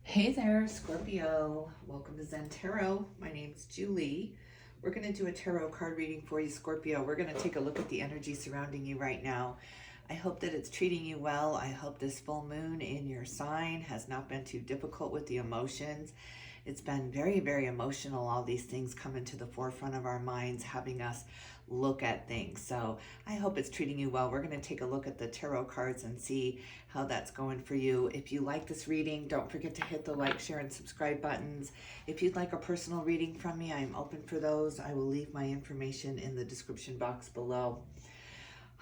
Hey there, Scorpio. Welcome to Zen Tarot. My name's Julie. We're going to do a tarot card reading for you, Scorpio. We're going to take a look at the energy surrounding you right now. I hope that it's treating you well. I hope this full moon in your sign has not been too difficult with the emotions. It's been very, very emotional. All these things come into the forefront of our minds, having us look at things. So I hope it's treating you well. We're going to take a look at the tarot cards and see how that's going for you. If you like this reading, don't forget to hit the like, share, and subscribe buttons. If you'd like a personal reading from me, I'm open for those. I will leave my information in the description box below.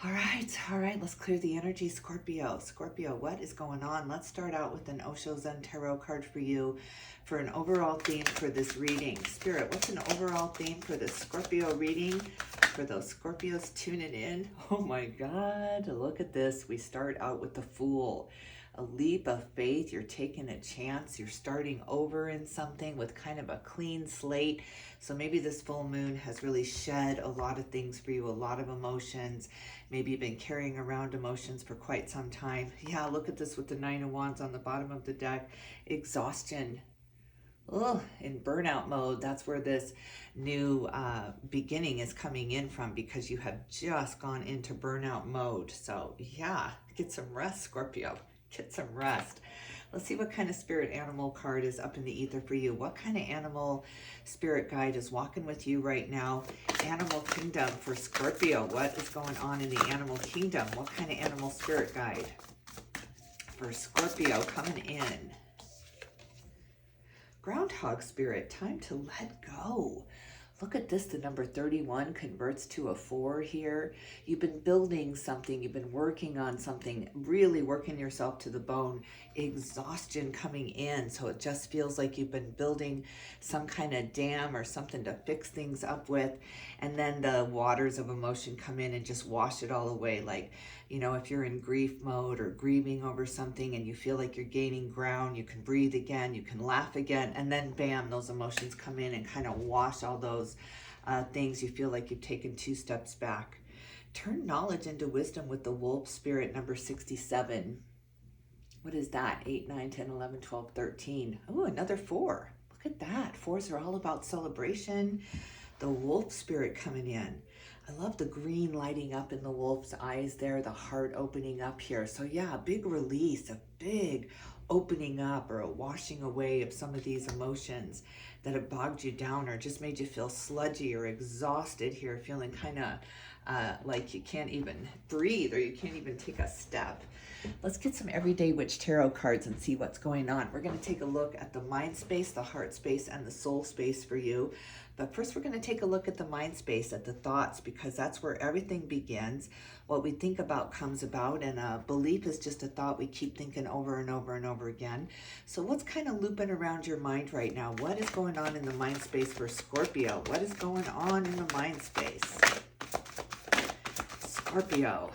All right, let's clear the energy, Scorpio. Scorpio, what is going on? Let's start out with an Osho Zen Tarot card for you for an overall theme for this reading. Spirit, what's an overall theme for this Scorpio reading? For those Scorpios tuning in, oh my God, look at this. We start out with the Fool. A leap of faith. You're taking a chance. You're starting over in something with kind of a clean slate. So maybe this full moon has really shed a lot of things for you, a lot of emotions. Maybe you've been carrying around emotions for quite some time. Yeah, look at this with the Nine of Wands on the bottom of the deck. Exhaustion. Oh, in burnout mode. That's where this new beginning is coming in from, because you have just gone into burnout mode. So yeah, get some rest, Scorpio. Get some rest. Let's see what kind of spirit animal card is up in the ether for you. What kind of animal spirit guide is walking with you right now? Animal kingdom for Scorpio. What is going on in the animal kingdom? What kind of animal spirit guide for Scorpio coming in? Groundhog spirit, time to let go. Look at this, the number 31 converts to a 4 here. You've been building something, you've been working on something, really working yourself to the bone. Exhaustion coming in, so it just feels like you've been building some kind of dam or something to fix things up with, and then the waters of emotion come in and just wash it all away. Like, you know, if you're in grief mode or grieving over something and you feel like you're gaining ground, you can breathe again, you can laugh again, and then bam, those emotions come in and kind of wash all those things. You feel like you've taken 2 steps back. Turn knowledge into wisdom with the wolf spirit, number 67. What is that? 8, 9, 10, 11, 12, 13. Oh, another 4. Look at that. 4s are all about celebration. The wolf spirit coming in. I love the green lighting up in the wolf's eyes there, the heart opening up here. So yeah, a big release, a big opening up or a washing away of some of these emotions that have bogged you down or just made you feel sludgy or exhausted here, feeling kind of like you can't even breathe or you can't even take a step. Let's get some Everyday Witch Tarot cards and see what's going on. We're going to take a look at the mind space, the heart space, and the soul space for you. But first, we're going to take a look at the mind space, at the thoughts, because that's where everything begins. What we think about comes about, and a belief is just a thought we keep thinking over and over and over again. So what's kind of looping around your mind right now? What is going on in the mind space for Scorpio? What is going on in the mind space? Scorpio.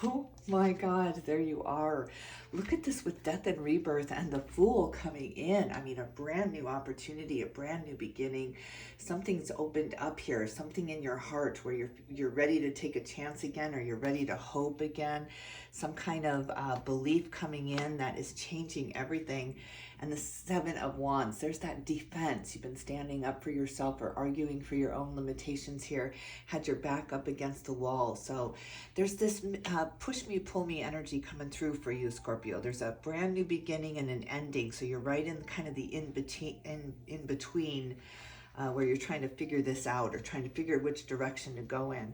Oh my God, there you are. Look at this with death and rebirth and the Fool coming in. I mean, a brand new opportunity, a brand new beginning. Something's opened up here, something in your heart where you're ready to take a chance again, or you're ready to hope again. Some kind of belief coming in that is changing everything. And the 7 of Wands, there's that defense. You've been standing up for yourself or arguing for your own limitations here, had your back up against the wall. So there's this push me, pull me energy coming through for you, Scorpio. There's a brand new beginning and an ending. So you're right in kind of the in between where you're trying to figure this out or trying to figure which direction to go in.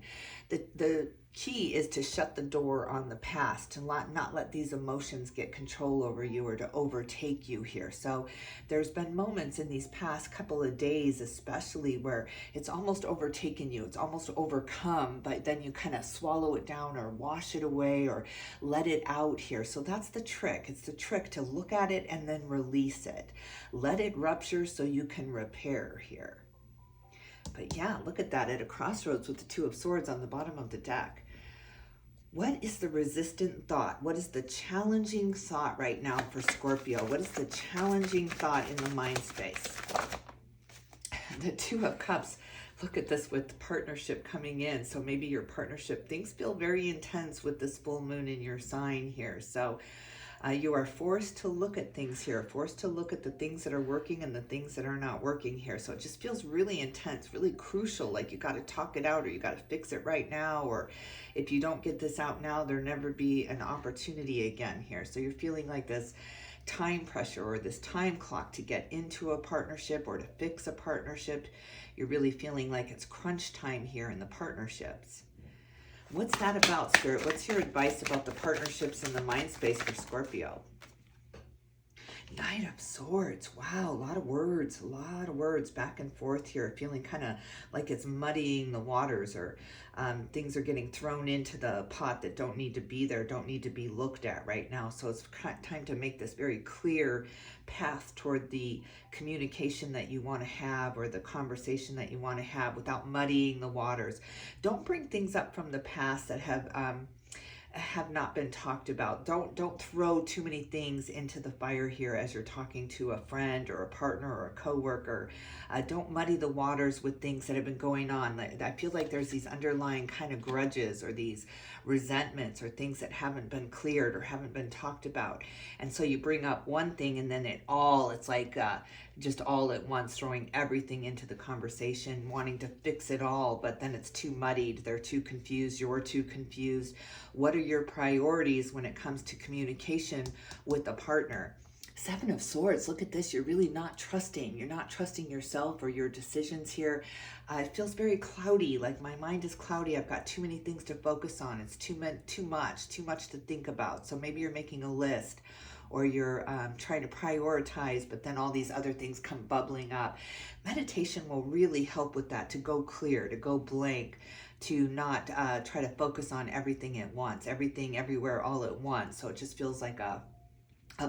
The key is to shut the door on the past, to not let these emotions get control over you or to overtake you here. So there's been moments in these past couple of days especially where it's almost overtaken you, it's almost overcome, but then you kind of swallow it down or wash it away or let it out here. So that's the trick. It's the trick to look at it and then release it. Let it rupture so you can repair here. But yeah, look at that, at a crossroads with the 2 of Swords on the bottom of the deck. What is the resistant thought? What is the challenging thought right now for Scorpio? What is the challenging thought in the mind space? The 2 of Cups. Look at this with partnership coming in. So maybe your partnership, things feel very intense with this full moon in your sign here. So You are forced to look at things here, forced to look at the things that are working and the things that are not working here. So it just feels really intense, really crucial, like you got to talk it out or you got to fix it right now. Or if you don't get this out now, there'll never be an opportunity again here. So you're feeling like this time pressure or this time clock to get into a partnership or to fix a partnership. You're really feeling like it's crunch time here in the partnerships. What's that about, Spirit? What's your advice about the partnerships in the mind space for Scorpio? Knight of Swords. Wow, a lot of words back and forth here. Feeling kind of like it's muddying the waters, or things are getting thrown into the pot that don't need to be there, don't need to be looked at right now. So it's time to make this very clear path toward the communication that you want to have, or the conversation that you want to have, without muddying the waters. Don't bring things up from the past that have not been talked about. Don't throw too many things into the fire here as you're talking to a friend or a partner or a coworker. Don't muddy the waters with things that have been going on. I feel like there's these underlying kind of grudges or these resentments or things that haven't been cleared or haven't been talked about. And so you bring up one thing and then it's like just all at once, throwing everything into the conversation, wanting to fix it all, but then it's too muddied. They're too confused. You're too confused. What are your priorities when it comes to communication with a partner? Seven of Swords, look at this. You're really not trusting. You're not trusting yourself or your decisions here. It feels very cloudy, like my mind is cloudy. I've got too many things to focus on. It's too much to think about. So maybe you're making a list, or you're trying to prioritize, but then all these other things come bubbling up. Meditation will really help with that, to go clear, to go blank, to not try to focus on everything at once, everything everywhere all at once. So it just feels like a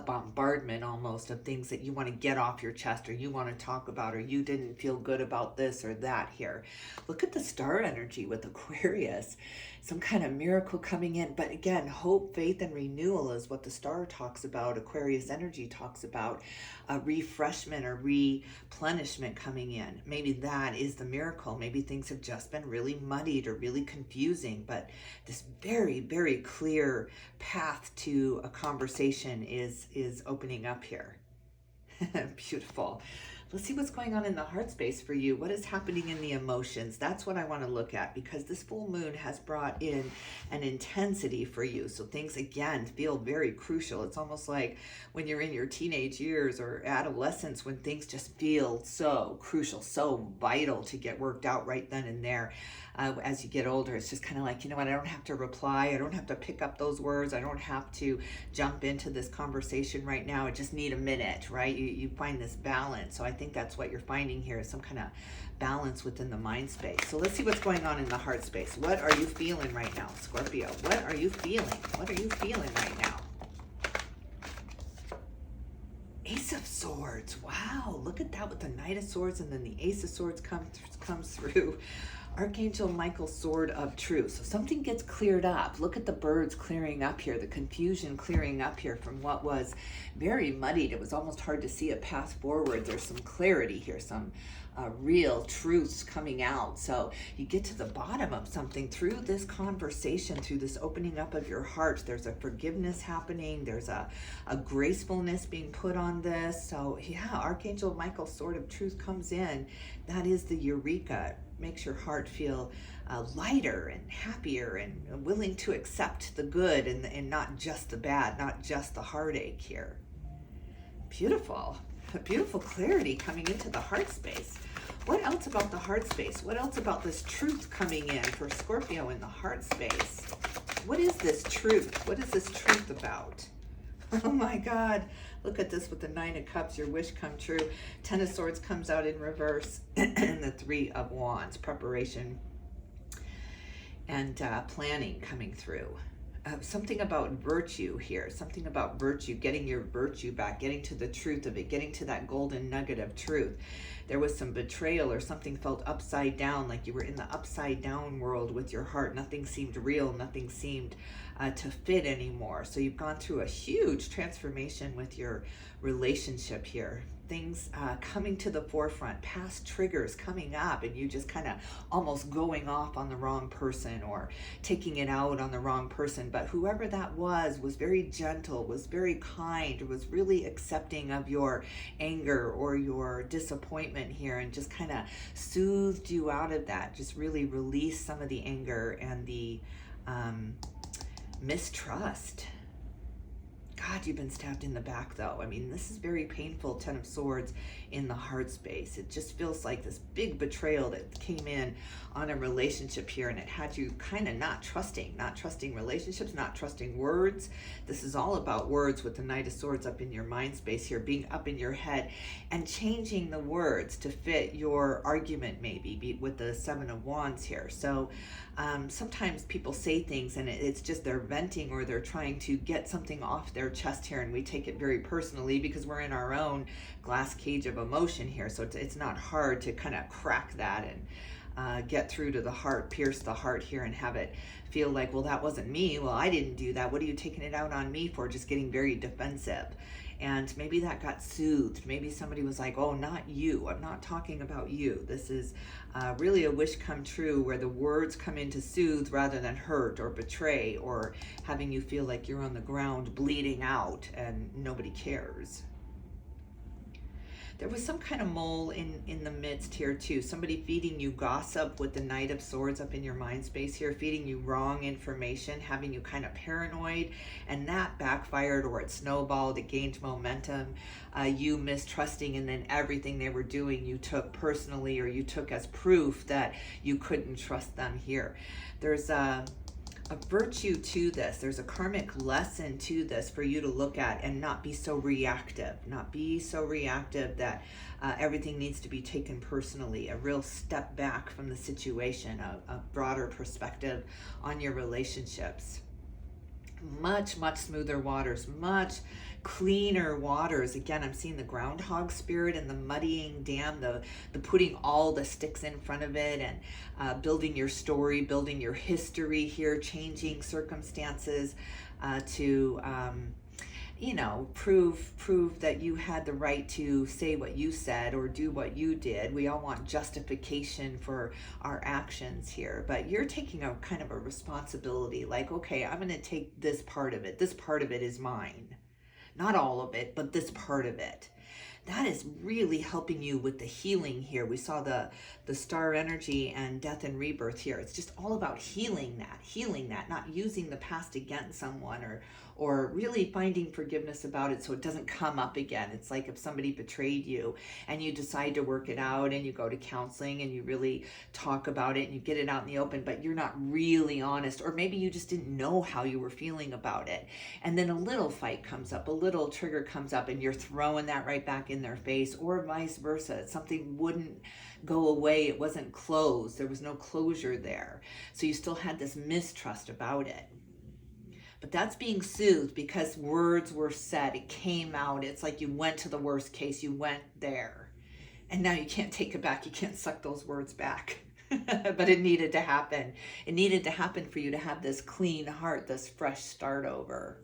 bombardment almost of things that you want to get off your chest, or you want to talk about, or you didn't feel good about this or that here. Look at the star energy with Aquarius. Some kind of miracle coming in. But again, hope, faith, and renewal is what the star talks about. Aquarius energy talks about a refreshment or replenishment coming in. Maybe that is the miracle. Maybe things have just been really muddied or really confusing, but this very, very clear path to a conversation is opening up here. Beautiful. Let's see what's going on in the heart space for you. What is happening in the emotions? That's what I want to look at, because this full moon has brought in an intensity for you. So things, again, feel very crucial. It's almost like when you're in your teenage years or adolescence, when things just feel so crucial, so vital to get worked out right then and there. As you get older, it's just kind of like, you know what, I don't have to reply. I don't have to pick up those words. I don't have to jump into this conversation right now. I just need a minute, right? You find this balance. So I think that's what you're finding here, is some kind of balance within the mind space. So let's see what's going on in the heart space. What are you feeling right now, Scorpio? What are you feeling? What are you feeling right now? Ace of Swords. Wow, look at that with the Knight of Swords, and then the Ace of Swords comes through. Archangel Michael, Sword of Truth. So something gets cleared up. Look at the birds clearing up here, the confusion clearing up here from what was very muddied. It was almost hard to see a path forward. There's some clarity here, some real truths coming out. So you get to the bottom of something through this conversation, through this opening up of your heart. There's a forgiveness happening. There's a gracefulness being put on this. So yeah, Archangel Michael, Sword of Truth comes in. That is the eureka. Makes your heart feel lighter and happier and willing to accept the good and not just the bad, not just the heartache here. Beautiful. A beautiful clarity coming into the heart space. What else about the heart space? What else about this truth coming in for Scorpio in the heart space? What is this truth? What is this truth about? Oh my God. Look at this with the Nine of Cups, your wish come true. Ten of Swords comes out in reverse, and the Three of Wands, preparation and planning coming through. Something about virtue here, something about virtue, getting your virtue back, getting to the truth of it, getting to that golden nugget of truth. There was some betrayal, or something felt upside down, like you were in the upside down world with your heart. Nothing seemed real, nothing seemed to fit anymore. So you've gone through a huge transformation with your relationship here. Things coming to the forefront, past triggers coming up, and you just kind of almost going off on the wrong person or taking it out on the wrong person. But whoever that was very gentle, was very kind, was really accepting of your anger or your disappointment here, and just kind of soothed you out of that. Just really released some of the anger and the mistrust. God, you've been stabbed in the back though. I mean, this is very painful. Ten of Swords in the heart space. It just feels like this big betrayal that came in on a relationship here, and it had you kind of not trusting relationships, not trusting words. This is all about words with the Knight of Swords up in your mind space here, being up in your head and changing the words to fit your argument, maybe with the Seven of Wands here. So sometimes people say things and it's just they're venting or they're trying to get something off their chest here, and we take it very personally because we're in our own glass cage of emotion here. So it's not hard to kind of crack that and get through to the heart, pierce the heart here, and have it feel like, well, that wasn't me. Well, I didn't do that. What are you taking it out on me for? Just getting very defensive. And maybe that got soothed. Maybe somebody was like, oh, not you. I'm not talking about you. This is really a wish come true where the words come in to soothe rather than hurt or betray or having you feel like you're on the ground bleeding out and nobody cares. There was some kind of mole in the midst here too. Somebody feeding you gossip with the Knight of Swords up in your mind space here, feeding you wrong information, having you kind of paranoid, and that backfired or it snowballed, it gained momentum. You mistrusting, and then everything they were doing you took personally or you took as proof that you couldn't trust them here. There's a virtue to this. There's a karmic lesson to this for you to look at and not be so reactive, that everything needs to be taken personally. A real step back from the situation, a broader perspective on your relationships. Much smoother waters, much cleaner waters. Again, I'm seeing the groundhog spirit and the muddying dam, the putting all the sticks in front of it and building your story, building your history here, changing circumstances to prove that you had the right to say what you said or do what you did. We all want justification for our actions here, but you're taking a kind of a responsibility, like, okay, I'm going to take this part of it. This part of it is mine. Not all of it, but this part of it. That is really helping you with the healing here. We saw the star energy and death and rebirth here. It's just all about healing that, not using the past against someone or really finding forgiveness about it so it doesn't come up again. It's like if somebody betrayed you and you decide to work it out and you go to counseling and you really talk about it and you get it out in the open, but you're not really honest, or maybe you just didn't know how you were feeling about it. And then a little fight comes up, a little trigger comes up, and you're throwing that right back in their face, or vice versa. Something wouldn't go away. It wasn't closed. There was no closure there. So you still had this mistrust about it. But that's being soothed because words were said. It came out. It's like you went to the worst case. You went there. And now you can't take it back. You can't suck those words back. But it needed to happen. It needed to happen for you to have this clean heart, this fresh start over.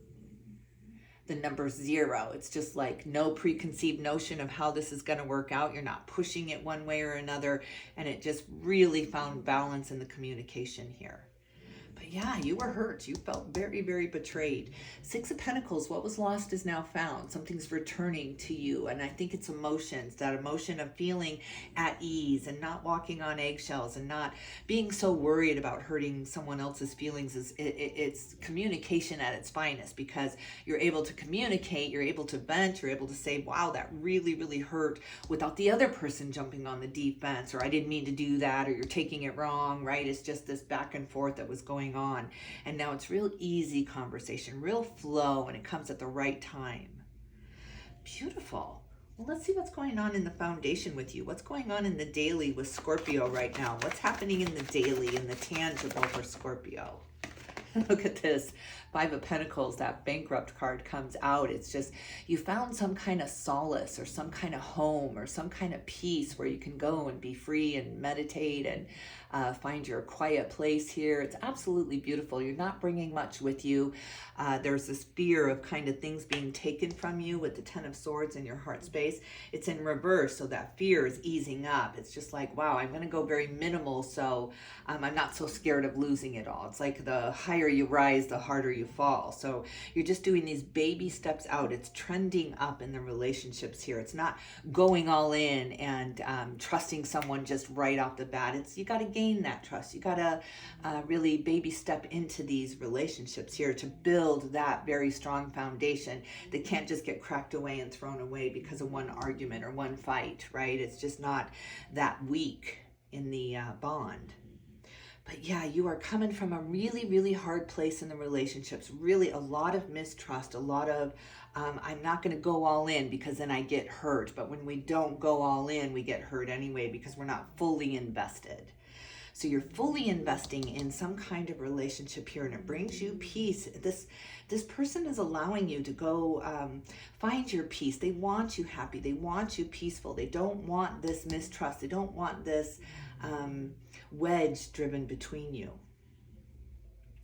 The number 0. It's just like no preconceived notion of how this is going to work out. You're not pushing it one way or another. And it just really found balance in the communication here. But yeah, you were hurt. You felt very, very betrayed. 6 of Pentacles, what was lost is now found. Something's returning to you. And I think it's emotions, that emotion of feeling at ease and not walking on eggshells and not being so worried about hurting someone else's feelings. It's communication at its finest, because you're able to communicate, you're able to vent, you're able to say, wow, that really, really hurt, without the other person jumping on the defense, or I didn't mean to do that, or you're taking it wrong, right? It's just this back and forth that was going on. And now it's real easy conversation, real flow, and it comes at the right time. Beautiful. Well, let's see what's going on in the foundation with you. What's going on in the daily with Scorpio right now? What's happening in the daily, in the tangible for Scorpio? Look at this. Five of Pentacles, that bankrupt card comes out. It's just, you found some kind of solace or some kind of home or some kind of peace where you can go and be free and meditate and find your quiet place here. It's absolutely beautiful. You're not bringing much with you. There's this fear of kind of things being taken from you with the Ten of Swords in your heart space. It's in reverse, so that fear is easing up. It's just like, wow, I'm going to go very minimal, so I'm not so scared of losing it all. It's like the higher you rise, the harder you fall. So you're just doing these baby steps out. It's trending up in the relationships here. It's not going all in and trusting someone just right off the bat. It's, you got to gain that trust. You got to really baby step into these relationships here to build that very strong foundation that can't just get cracked away and thrown away because of one argument or one fight, right? It's just not that weak in the bond. But yeah, you are coming from a really, really hard place in the relationships. Really a lot of mistrust, a lot of, I'm not going to go all in because then I get hurt. But when we don't go all in, we get hurt anyway because we're not fully invested. So you're fully investing in some kind of relationship here, and it brings you peace. This person is allowing you to go find your peace. They want you happy. They want you peaceful. They don't want this mistrust. They don't want this wedge driven between you.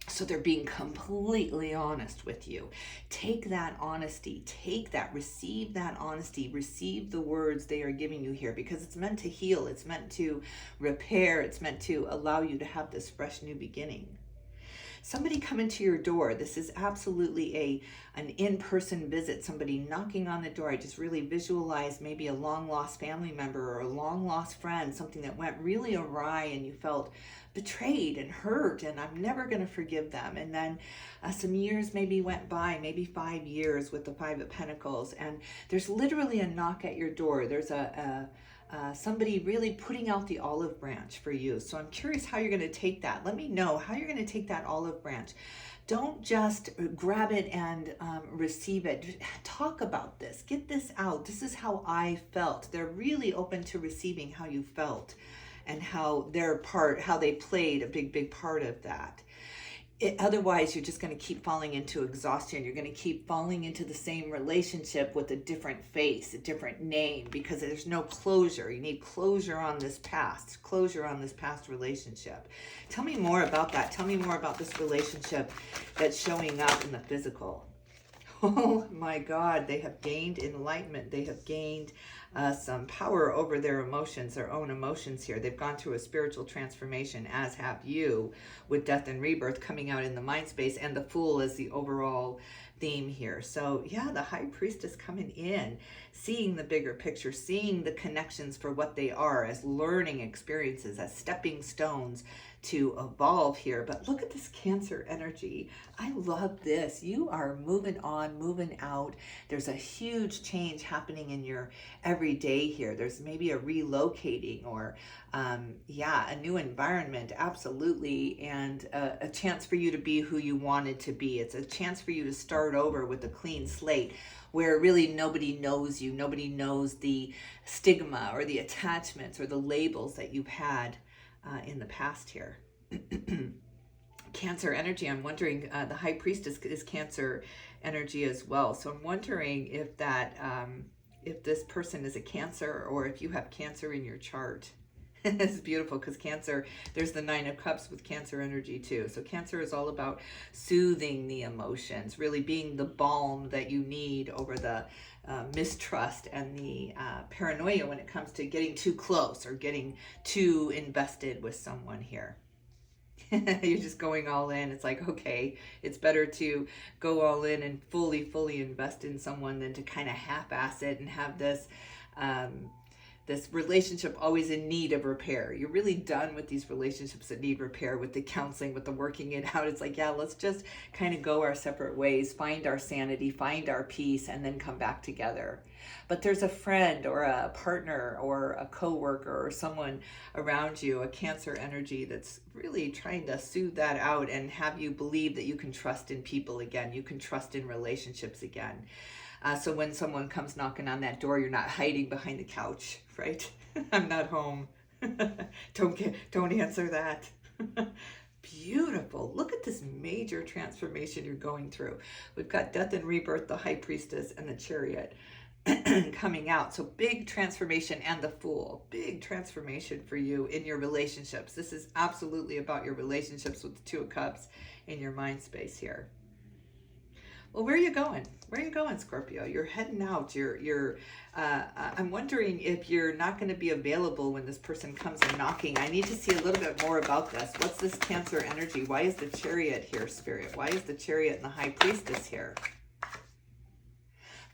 So they're being completely honest with you. Take that honesty, take that, receive that honesty, receive the words they are giving you here, because it's meant to heal, it's meant to repair, it's meant to allow you to have this fresh new beginning. Somebody coming to your door. This is absolutely an in-person visit, somebody knocking on the door. I just really visualized maybe a long-lost family member or a long-lost friend, something that went really awry and you felt betrayed and hurt and I'm never going to forgive them. And then some years maybe went by, maybe 5 years with the Five of Pentacles, and there's literally a knock at your door. There's somebody really putting out the olive branch for you. So I'm curious how you're going to take that. Let me know how you're going to take that olive branch. Don't just grab it and receive it. Talk about this. Get this out. This is how I felt. They're really open to receiving how you felt and how they played a big part of that. Otherwise, you're just going to keep falling into exhaustion. You're going to keep falling into the same relationship with a different face, a different name, because there's no closure. You need closure on this past relationship. Tell me more about that. Tell me more about this relationship that's showing up in the physical. Oh my God, they have gained enlightenment. They have gained some power over their emotions, their own emotions here. They've gone through a spiritual transformation, as have you, with death and rebirth coming out in the mind space, and the Fool is the overall theme here. So yeah, the High Priestess coming in, seeing the bigger picture, seeing the connections for what they are as learning experiences, as stepping stones to evolve here. But look at this Cancer energy. I love this. You are moving on, moving out. There's a huge change happening in your everyday here. There's maybe a relocating or a new environment, absolutely, and a chance for you to be who you wanted to be. It's a chance for you to start over with a clean slate, where really nobody knows you. Nobody knows the stigma or the attachments or the labels that you've had in the past here. Cancer energy, I'm wondering, the High Priestess is Cancer energy as well. So I'm wondering if that, if this person is a Cancer or if you have Cancer in your chart. It's beautiful because Cancer, there's the Nine of Cups with Cancer energy too. So Cancer is all about soothing the emotions, really being the balm that you need over the mistrust and the paranoia when it comes to getting too close or getting too invested with someone here. You're just going all in. It's like, okay, it's better to go all in and fully invest in someone than to kind of half-ass it and have this this relationship always in need of repair. You're really done with these relationships that need repair, with the counseling, with the working it out. It's like, yeah, let's just kind of go our separate ways, find our sanity, find our peace, and then come back together. But there's a friend or a partner or a coworker or someone around you, a Cancer energy, that's really trying to soothe that out and have you believe that you can trust in people again. You can trust in relationships again. So when someone comes knocking on that door, you're not hiding behind the couch, right? I'm not home. Don't answer that. beautiful. Look at this major transformation you're going through. We've got death and rebirth, the high priestess, and the chariot coming out. So big transformation, and the fool. Big transformation for you in your relationships. This is absolutely about your relationships with the Two of Cups in your mind space here. Well, where are you going? Where are you going, Scorpio? You're heading out. I'm wondering if you're not going to be available when this person comes and knocking. I need to see a little bit more about this. What's this Cancer energy? Why is the chariot here, Spirit? Why is the chariot and the high priestess here?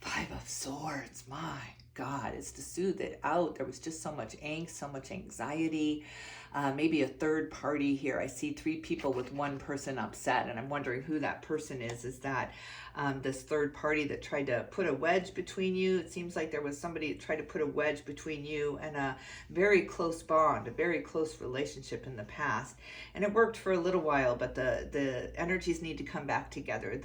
Five of Swords. My God, it's to soothe it out. There was just so much angst, so much anxiety. Maybe a third party here. I see three people with one person upset, and I'm wondering who that person is. Is that this third party that tried to put a wedge between you? It seems like there was somebody that tried to put a wedge between you and a very close bond, a very close relationship in the past. And it worked for a little while, but the energies need to come back together.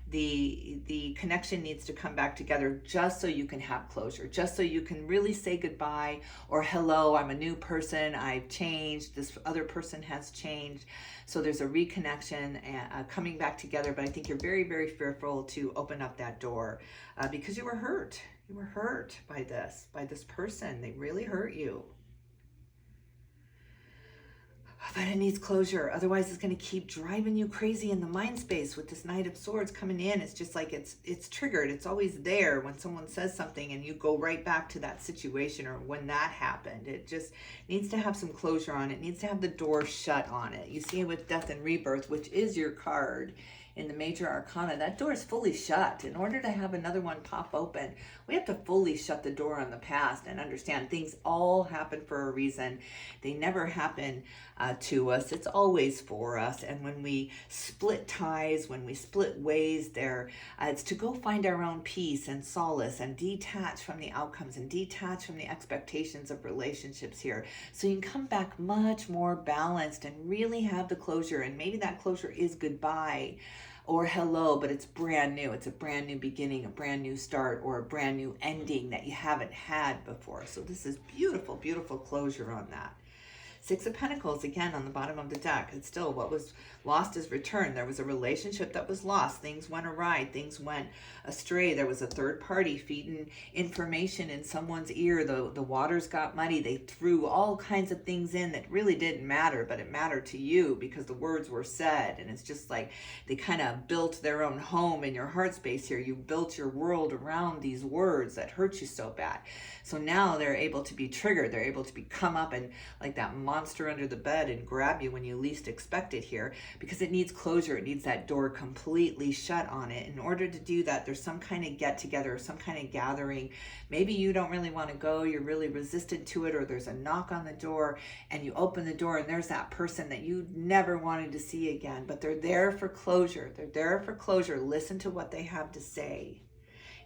The connection needs to come back together just so you can have closure, just so you can really say goodbye or hello, I'm a new person, I've changed, this other person has changed. So there's a reconnection coming back together, but I think you're very, very fearful to open up that door because you were hurt. You were hurt by this person. They really hurt you. But it needs closure. Otherwise, it's going to keep driving you crazy in the mind space with this Knight of Swords coming in. It's just like it's triggered. It's always there when someone says something and you go right back to that situation or when that happened. It just needs to have some closure on it. It needs to have the door shut on it. You see it with Death and Rebirth, which is your card in the Major Arcana. That door is fully shut. In order to have another one pop open, we have to fully shut the door on the past and understand things all happen for a reason. They never happen to us. It's always for us. And when we split ties, when we split ways there, it's to go find our own peace and solace and detach from the outcomes and detach from the expectations of relationships here. So you can come back much more balanced and really have the closure. And maybe that closure is goodbye or hello, but it's brand new. It's a brand new beginning, a brand new start, or a brand new ending that you haven't had before. So this is beautiful, beautiful closure on that. Six of Pentacles, again, on the bottom of the deck. It's still what was lost is returned. There was a relationship that was lost. Things went awry. Things went astray. There was a third party feeding information in someone's ear. The waters got muddy. They threw all kinds of things in that really didn't matter, but it mattered to you because the words were said. And it's just like they kind of built their own home in your heart space here. You built your world around these words that hurt you so bad. So now they're able to be triggered. They're able to come up and like that monster under the bed and grab you when you least expect it here, because it needs closure. It needs that door completely shut on it. In order to do that, there's some kind of get together or some kind of gathering. Maybe you don't really want to go, you're really resistant to it, or there's a knock on the door and you open the door and there's that person that you never wanted to see again, but they're there for closure. They're there for closure. Listen to what they have to say.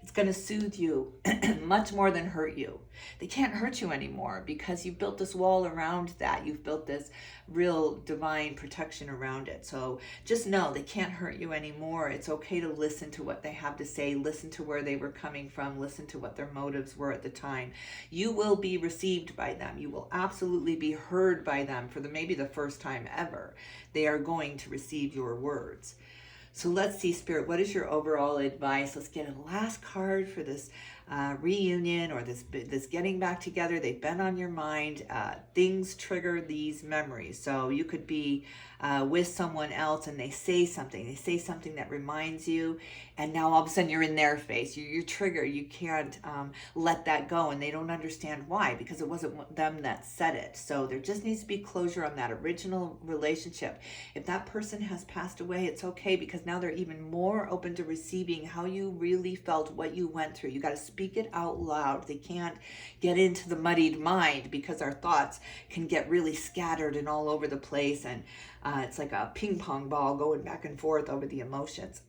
It's going to soothe you much more than hurt you. They can't hurt you anymore because you've built this wall around that. You've built this real divine protection around it. So just know they can't hurt you anymore. It's okay to listen to what they have to say. Listen to where they were coming from. Listen to what their motives were at the time. You will be received by them. You will absolutely be heard by them for maybe the first time ever. They are going to receive your words. So let's see, Spirit, what is your overall advice? Let's get a last card for this reunion or this getting back together. They've been on your mind. Things trigger these memories. So you could be with someone else and they say something. They say something that reminds you, and now all of a sudden you're in their face. You're triggered. You can't let that go, and they don't understand why, because it wasn't them that said it. So there just needs to be closure on that original relationship. If that person has passed away, it's okay, because now they're even more open to receiving how you really felt, what you went through. You got to speak it out loud. They can't get into the muddied mind, because our thoughts can get really scattered and all over the place, and it's like a ping pong ball going back and forth over the emotions.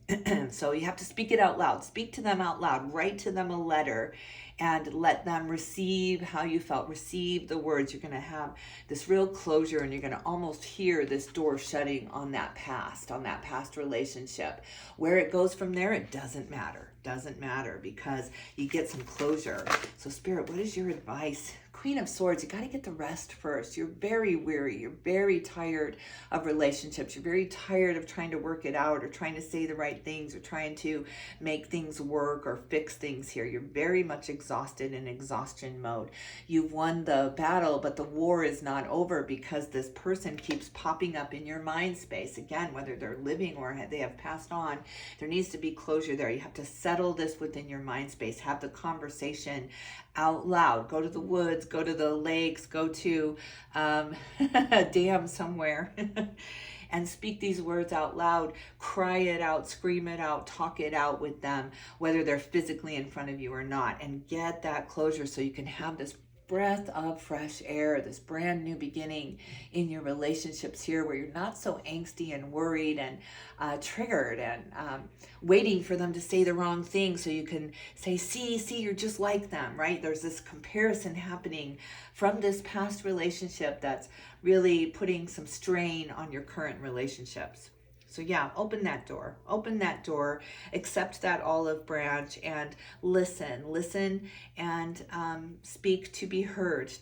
So you have to speak it out loud. Speak to them out loud. Write to them a letter and let them receive how you felt. Receive the words. You're going to have this real closure, and you're going to almost hear this door shutting on that past relationship. Where it goes from there, it doesn't matter. Doesn't matter, because you get some closure. So Spirit, what is your advice Queen of Swords, you got to get the rest first. You're very weary. You're very tired of relationships. You're very tired of trying to work it out or trying to say the right things or trying to make things work or fix things here. You're very much exhausted in exhaustion mode. You've won the battle, but the war is not over because this person keeps popping up in your mind space. Again, whether they're living or they have passed on, there needs to be closure there. You have to settle this within your mind space. Have the conversation out loud. Go to the woods, go to the lakes, go to a dam somewhere and speak these words out loud. Cry it out, scream it out, talk it out with them, whether they're physically in front of you or not, and get that closure so you can have this breath of fresh air, this brand new beginning in your relationships here where you're not so angsty and worried and triggered and waiting for them to say the wrong thing so you can say, see, you're just like them, right? There's this comparison happening from this past relationship that's really putting some strain on your current relationships. So yeah, open that door, accept that olive branch and listen and speak to be heard,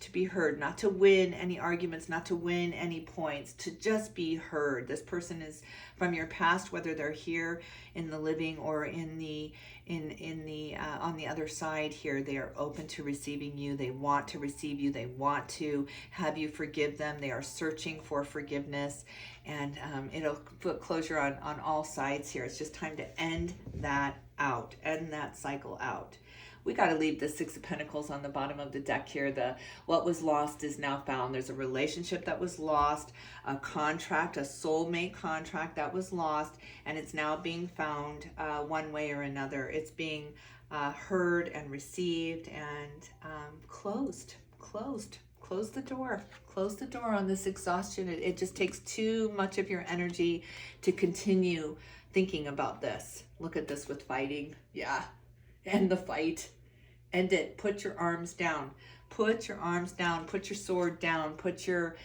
not to win any arguments, not to win any points, to just be heard. This person is from your past, whether they're here in the living or in the on the other side here. They are open to receiving you. They want to receive you. They want to have you forgive them. They are searching for forgiveness, and it'll put closure on all sides here. It's just time to end that out, end that cycle out. We got to leave the Six of Pentacles on the bottom of the deck here. What was lost is now found. There's a relationship that was lost, a contract, a soulmate contract that was lost, and it's now being found one way or another. It's being heard and received and closed. Close the door. Close the door on this exhaustion. It just takes too much of your energy to continue thinking about this. Look at this with fighting. Yeah. End the fight. End it. Put your arms down. Put your arms down. Put your sword down. Put your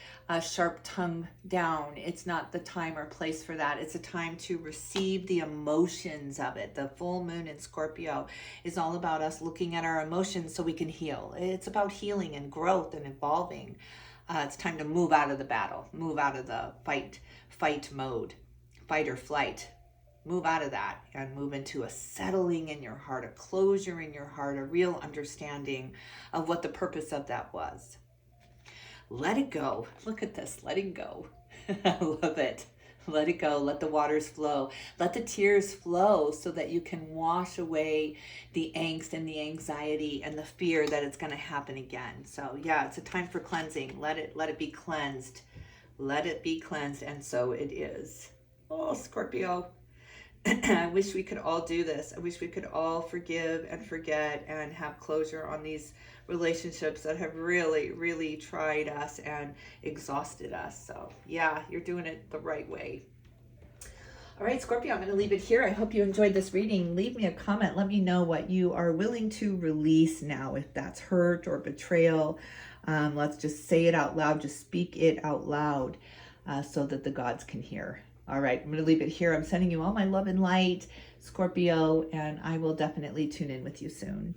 sharp tongue down. It's not the time or place for that. It's a time to receive the emotions of it. The full moon in Scorpio is all about us looking at our emotions so we can heal. It's about healing and growth and evolving. It's time to move out of the battle. Move out of the fight mode. Fight or flight. Move out of that and move into a settling in your heart, a closure in your heart, a real understanding of what the purpose of that was. Let it go. Look at this, letting go. I love it. Let it go. Let the waters flow. Let the tears flow so that you can wash away the angst and the anxiety and the fear that it's going to happen again. So yeah, it's a time for cleansing. Let it be cleansed. Let it be cleansed. And so it is. Oh, Scorpio. I wish we could all do this. I wish we could all forgive and forget and have closure on these relationships that have really, really tried us and exhausted us. So yeah, you're doing it the right way. All right, Scorpio, I'm going to leave it here. I hope you enjoyed this reading. Leave me a comment. Let me know what you are willing to release now, if that's hurt or betrayal. Let's just say it out loud. Just speak it out loud so that the gods can hear. All right, I'm going to leave it here. I'm sending you all my love and light, Scorpio, and I will definitely tune in with you soon.